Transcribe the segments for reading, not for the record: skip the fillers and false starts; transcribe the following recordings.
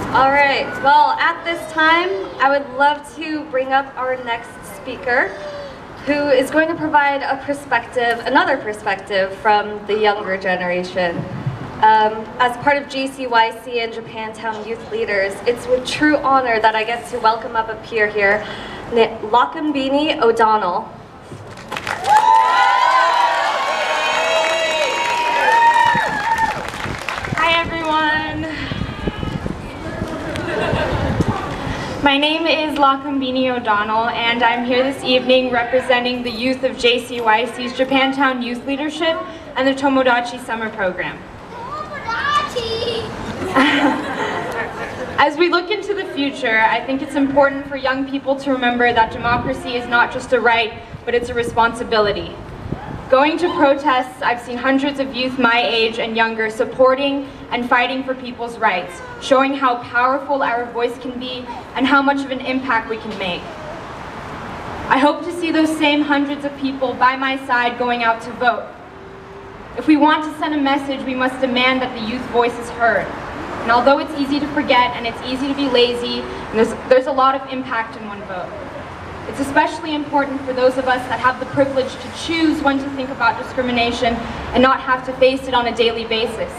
All right, well, at this time, I would love to bring up our next speaker, who is going to provide a perspective, another perspective from the younger generation. As part of JCYC and Japantown Youth Leaders, it's with true honor that I get to welcome up a peer here, Lakambini O'Donnell. Hi everyone. My name is Lakambini O'Donnell, and I'm here this evening representing the youth of JCYC's Japantown Youth Leadership and the Tomodachi Summer Program. As we look into the future, I think it's important for young people to remember that democracy is not just a right, but it's a responsibility. Going to protests, I've seen hundreds of youth my age and younger supporting and fighting for people's rights, showing how powerful our voice can be and how much of an impact we can make. I hope to see those same hundreds of people by my side going out to vote. If we want to send a message, we must demand that the youth voice is heard. And although it's easy to forget and it's easy to be lazy, there's a lot of impact in one vote. It's especially important for those of us that have the privilege to choose when to think about discrimination and not have to face it on a daily basis.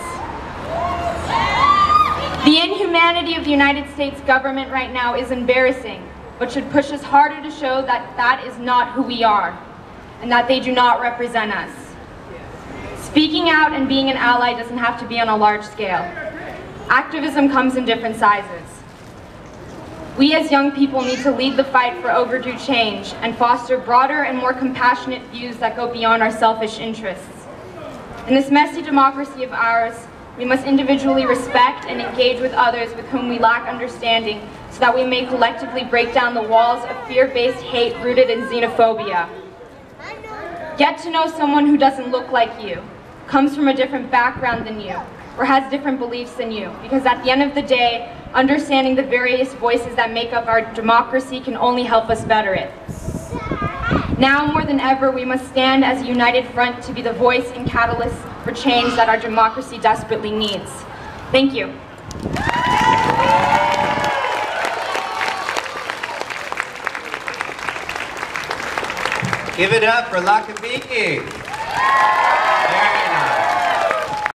The inhumanity of the United States government right now is embarrassing, but should push us harder to show that that is not who we are, and that they do not represent us. Speaking out and being an ally doesn't have to be on a large scale. Activism comes in different sizes. We as young people need to lead the fight for overdue change and foster broader and more compassionate views that go beyond our selfish interests. In this messy democracy of ours, we must individually respect and engage with others with whom we lack understanding so that we may collectively break down the walls of fear-based hate rooted in xenophobia. Get to know someone who doesn't look like you, comes from a different background than you, or has different beliefs than you, because at the end of the day, understanding the various voices that make up our democracy can only help us better it. Now more than ever, we must stand as a united front to be the voice and catalyst for change that our democracy desperately needs. Thank you. Give it up for Lakambini.